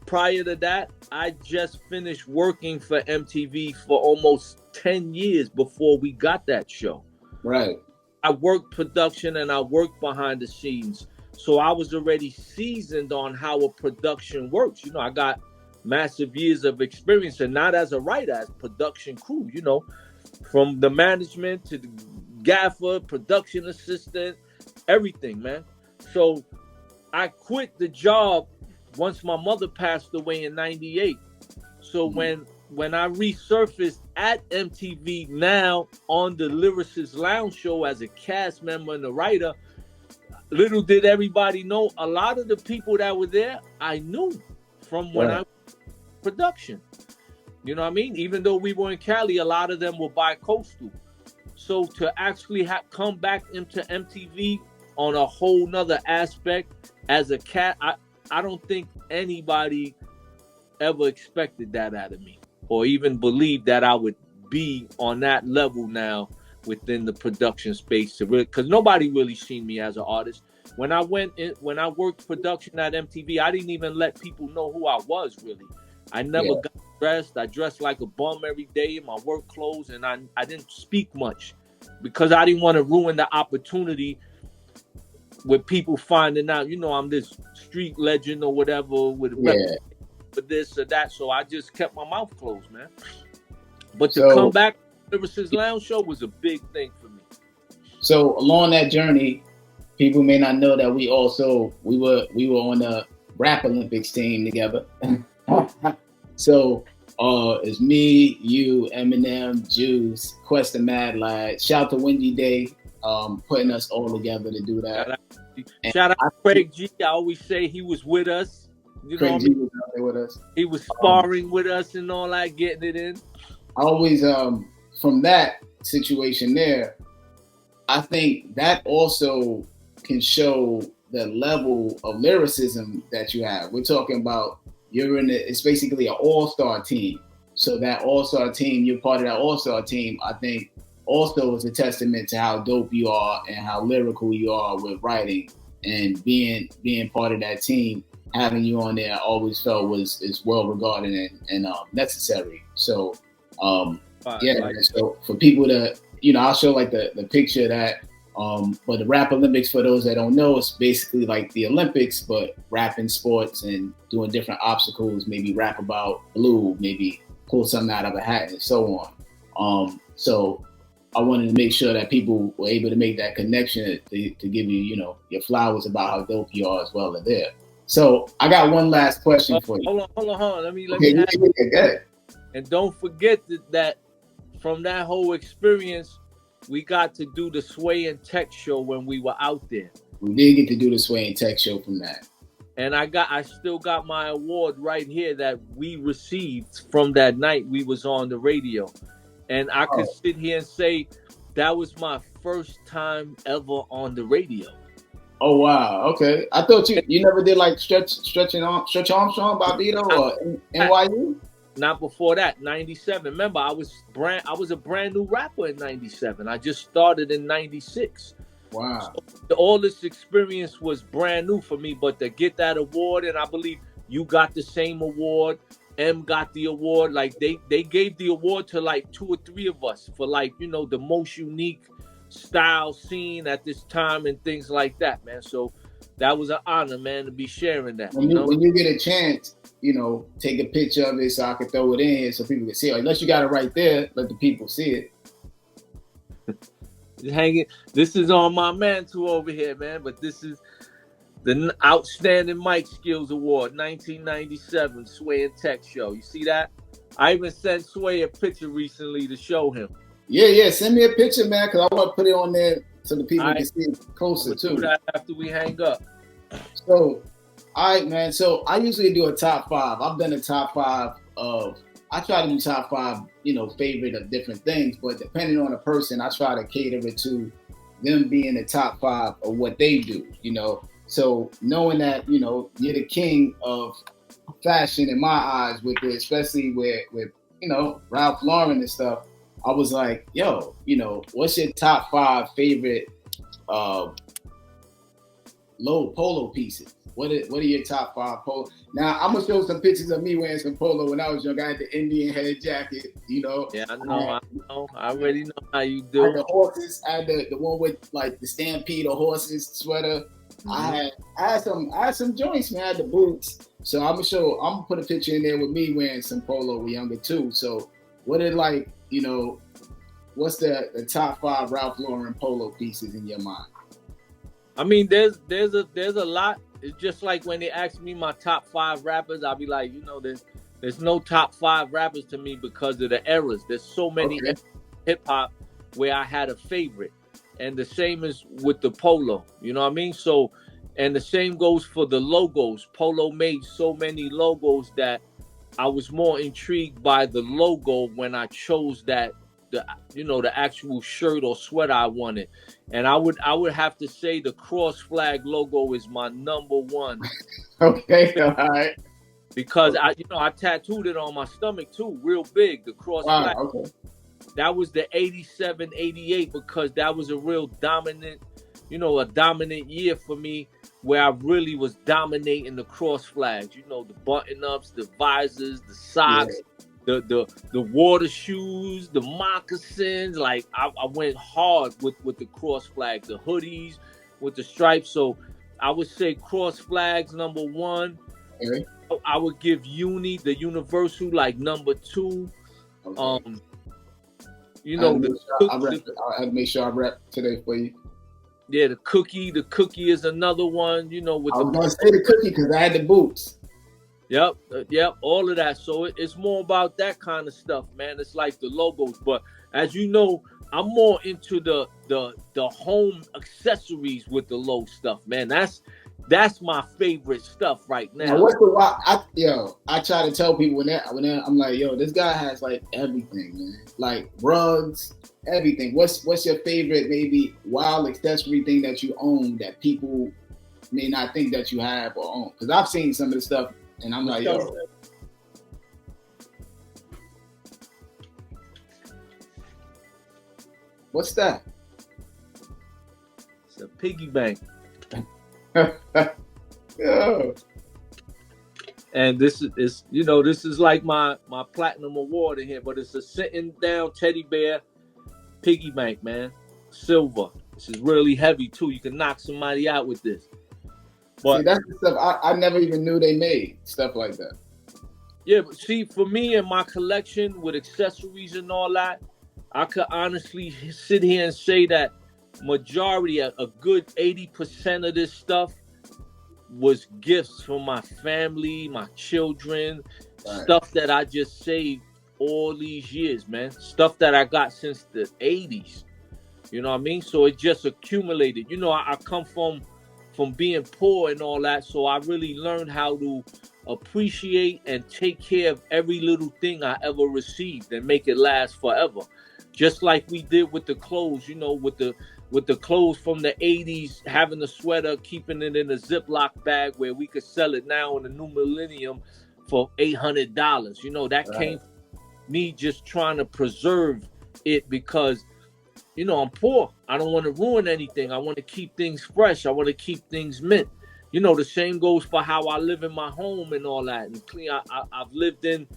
prior to that, I just finished working for MTV for almost 10 years before we got that show. Right. I worked production and I worked behind the scenes. So I was already seasoned on how a production works. You know, I got massive years of experience, and not as a writer, as production crew, you know, from the management to the gaffer, production assistant, everything, man. So I quit the job once my mother passed away in 98. So when I resurfaced at MTV now on the Lyricist Lounge show as a cast member and a writer, little did everybody know, a lot of the people that were there, I knew from when I production. You know what I mean? Even though we were in Cali, a lot of them were bi-coastal. So to actually come back into MTV on a whole nother aspect as a cat, I don't think anybody ever expected that out of me, or even believed that I would be on that level now within the production space, to really, because nobody really seen me as an artist. When I worked production at MTV, I didn't even let people know who I was, really. I never got dressed. I dressed like a bum every day in my work clothes, and I didn't speak much because I didn't want to ruin the opportunity with people finding out, you know, I'm this street legend or whatever with for this or that. So I just kept my mouth closed, man. But to come back to the Lyricist Lounge show was a big thing for me. So along that journey, people may not know that we were on the Rap Olympics team together. So it's me, you, Eminem, Juice, Quest and Mad Lad. Shout out to Windy Day, putting us all together to do that. Shout out to Craig G. I always say he was with us. You know Craig G was out there with us. He was sparring with us and all that, getting it in. I always, from that situation there, I think that also can show the level of lyricism that you have. We're talking about it's basically an all-star team. So that all-star team, you're part of that all-star team, I think also is a testament to how dope you are and how lyrical you are with writing, and being part of that team. Having you on there, I always felt is well regarded and necessary. So so for people to, I'll show like the picture of that. But the Rap Olympics, for those that don't know, it's basically like the Olympics, but rapping sports and doing different obstacles, maybe rap about blue, maybe pull something out of a hat and so on. So I wanted to make sure that people were able to make that connection to give you, your flowers about how dope you are as well in there. So I got one last question for you. Hold on. Let me add. And don't forget that from that whole experience, we got to do the Sway and Tech show when we were out there. We did get to do the Sway and Tech show from that. And I still got my award right here that we received from that night we was on the radio. And I could sit here and say that was my first time ever on the radio. Oh wow, okay. I thought you never did like Stretch Armstrong, Bobito, or NYU? Not before that, 97. Remember, I was a brand new rapper in 97. I just started in 96. Wow. So all this experience was brand new for me, but to get that award, and I believe you got the same award, M got the award, like they gave the award to like 2 or 3 of us for like, the most unique style scene at this time and things like that, man. So that was an honor, man, to be sharing that. When you get a chance, take a picture of it so I can throw it in here so people can see it. Unless you got it right there, let the people see it. Hanging. This is on my mantle over here, man. But this is the Outstanding Mic Skills Award, 1997 Sway and Tech show. You see that? I even sent Sway a picture recently to show him. Yeah. Send me a picture, man, because I want to put it on there so the people can see it closer too. Do that after we hang up. So, all right, man. So I usually do a top 5. I've done a top 5 I try to do top 5, favorite of different things, but depending on the person, I try to cater it to them being the top 5 of what they do, So knowing that, you're the king of fashion in my eyes with it, especially with Ralph Lauren and stuff, I was like, yo, what's your top 5 favorite low polo pieces? What are your top 5 polo? Now I'm gonna show some pictures of me wearing some polo when I was young. I had the Indian head jacket, Yeah, I know. I already know how you do. I had the horses. I had the one with like the Stampede of horses sweater. Mm-hmm. I had some joints, man. I had the boots. So I'm gonna put a picture in there with me wearing some polo when younger too. So what it like, what's the top 5 Ralph Lauren polo pieces in your mind? I mean, there's a lot. It's just like when they ask me my top 5 rappers, I'll be like, there's no top 5 rappers to me because of the eras. There's so many hip hop where I had a favorite, and the same is with the polo. You know what I mean? So, and the same goes for the logos. Polo made so many logos that I was more intrigued by the logo when I chose the actual shirt or sweater I wanted. And I would have to say the cross flag logo is my number 1. Okay, all right. Because I tattooed it on my stomach too, real big, the cross flag. Okay. That was the 87, 88, because that was a real dominant, a dominant year for me where I really was dominating the cross flags, the button ups, the visors, the socks. Yeah. The water shoes, the moccasins, like I went hard with the cross flag, the hoodies with the stripes. So I would say cross flags number 1. Okay. I would give the universal like number 2. Okay. I'll make sure I rap today for you. Yeah, the cookie is another one. I was gonna say the cookie because I had the boots. Yep, all of that. So it's more about that kind of stuff, man. It's like the logos. But as you know, I'm more into the home accessories with the low stuff, man. That's my favorite stuff right now. Now what's the I try to tell people when I'm like, yo, this guy has like everything, man. Like rugs, everything. What's your favorite maybe wild accessory thing that you own that people may not think that you have or own? Because I've seen some of the stuff and I'm like, yo. What's that? It's a piggy bank. Yeah. And this is this is like my platinum award in here, but it's a sitting down teddy bear piggy bank, man. Silver. This is really heavy too. You can knock somebody out with this. But see, that's the stuff I never even knew they made stuff like that. Yeah, but see, for me and my collection with accessories and all that, I could honestly sit here and say that majority, a good 80% of this stuff was gifts from my family, my children, right. Stuff that I just saved all these years, man. Stuff that I got since the 80s. You know what I mean? So it just accumulated. You know, I come from being poor and all that, so I really learned how to appreciate and take care of every little thing I ever received and make it last forever. Just like we did with the clothes, you know, with the clothes from the 80s, having the sweater, keeping it in a Ziploc bag where we could sell it now in the new millennium for $800. You know, that right. Came from me just trying to preserve it because, you know, I'm poor. I don't want to ruin anything. I want to keep things fresh. I want to keep things mint. You know, the same goes for how I live in my home and all that. And clean. I've lived in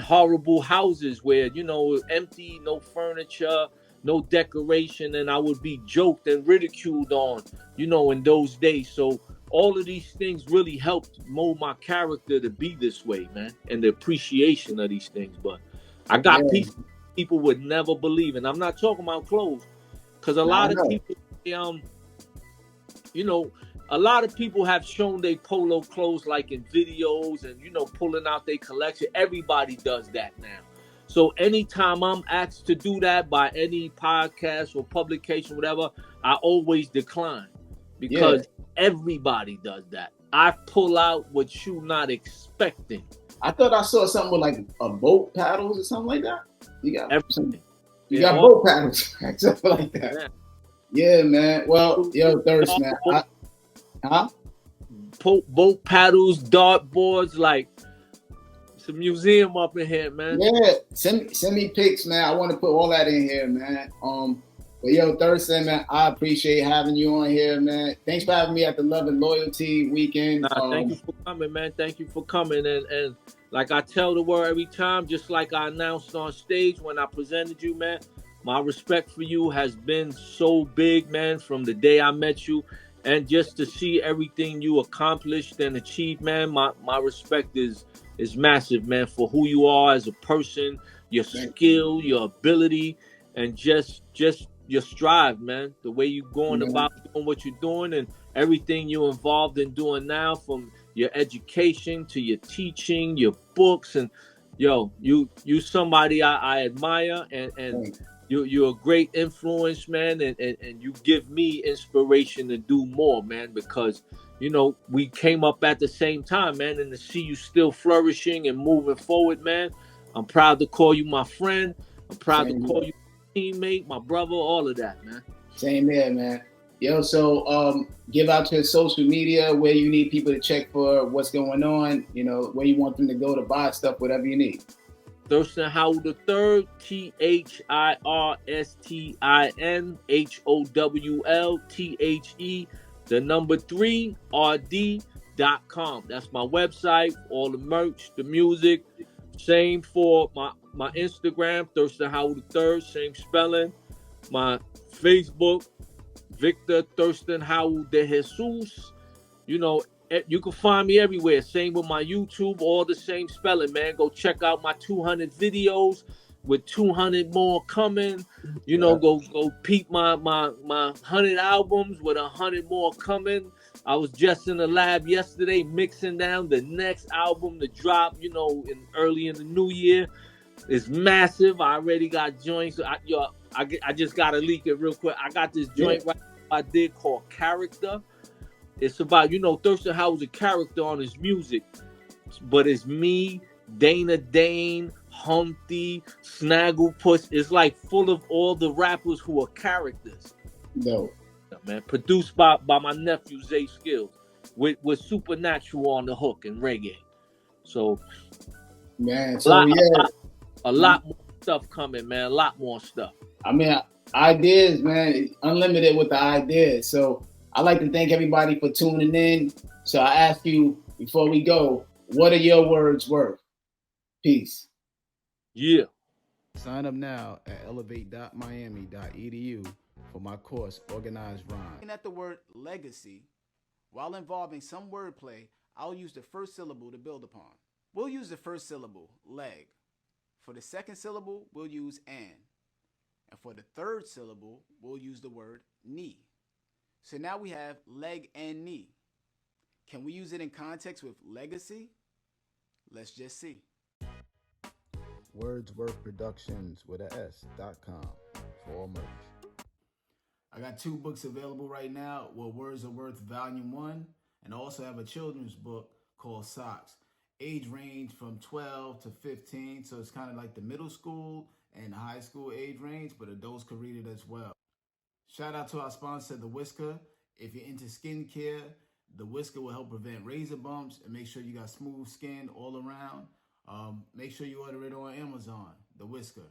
horrible houses where, you know, empty, no furniture, no decoration, and I would be joked and ridiculed on, you know, in those days. So all of these things really helped mold my character to be this way, man, and the appreciation of these things. But I got pieces people would never believe, and I'm not talking about clothes, because a lot of people, you know, a lot of people have shown their polo clothes like in videos and, you know, pulling out their collection. Everybody does that now. So anytime I'm asked to do that by any podcast or publication, whatever, I always decline because everybody does that. I pull out what you're not expecting. I thought I saw something with like a boat paddles or something like that. You got everything. You got boat paddles, something like that. Yeah, man. Well, yo, Thirst, man. Boat paddles, dart boards, like it's a museum up in here, man. Yeah, send me pics, man. I want to put all that in here, man. But yo, Thursday, man, I appreciate having you on here, man. Thanks for having me at the Love and Loyalty weekend. Thank you for coming, man. Thank you for coming, and like I tell the world every time, just like I announced on stage when I presented you, man. My respect for you has been so big, man, from the day I met you. And just to see everything you accomplished and achieved, man, my respect is massive, man, for who you are as a person, your skill, your ability, and just your strive, man. The way you're going about doing what you're doing and everything you're involved in doing now, from your education to your teaching, your books, and yo, you somebody I admire, and you're a great influence, man, and you give me inspiration to do more, man, because, you know, we came up at the same time, man, and to see you still flourishing and moving forward, man, I'm proud to call you my friend. I'm proud to call you my teammate, my brother, all of that, man. Same here, man. Yo, so give out your social media, where you need people to check for what's going on, you know, where you want them to go to buy stuff, whatever you need. Thirstin Howl III, ThirstinHowl, 3RD.com. That's my website, all the merch, the music. Same for my Instagram, Thirstin Howl III, same spelling. My Facebook, Victor Thirstin Howl de Jesus. You know, you can find me everywhere. Same with my YouTube, all the same spelling, man. Go check out my 200 videos with 200 more coming. You know, go peep my 100 albums with 100 more coming. I was just in the lab yesterday mixing down the next album to drop, you know, early in the new year. It's massive. I already got joints. I just gotta leak it real quick. I got this joint right I did called Character. It's about, Thirstin Howl was a character on his music, but it's me, Dana Dane, Humpty, Snagglepuss. It's like full of all the rappers who are characters. No. Man, produced by my nephew Zay Skills, with Supernatural on the hook and reggae. So, man, a lot more stuff coming, man. A lot more stuff. I mean, ideas, man, unlimited with the ideas. So I'd like to thank everybody for tuning in. So I ask you before we go, what are your words worth? Peace. Yeah. Sign up now at elevate.miami.edu for my course, Organized Rhyme. At the word legacy, while involving some wordplay, I'll use the first syllable to build upon. We'll use the first syllable, leg. For the second syllable, we'll use an. And for the third syllable, we'll use the word knee. So now we have leg and knee. Can we use it in context with legacy? Let's just see. Wordsworth Productions with a S.com for all merch. I got 2 books available right now. What Words Are Worth Volume 1, and I also have a children's book called Socks. Age range from 12 to 15, so it's kind of like the middle school and high school age range, but adults can read it as well. Shout out to our sponsor, the Wizker. If you're into skincare, the Wizker will help prevent razor bumps and make sure you got smooth skin all around. Make sure you order it on Amazon, the Wizker.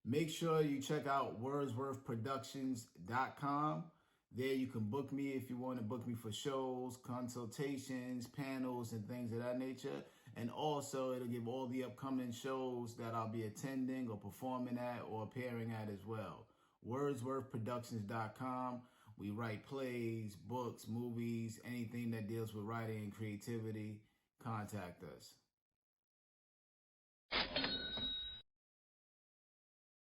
Make sure you check out wordsworthproductions.com. There you can book me if you want to book me for shows, consultations, panels, and things of that nature. And also it'll give all the upcoming shows that I'll be attending or performing at or appearing at as well. Wordsworthproductions.com. We write plays, books, movies, anything that deals with writing and creativity. Contact us.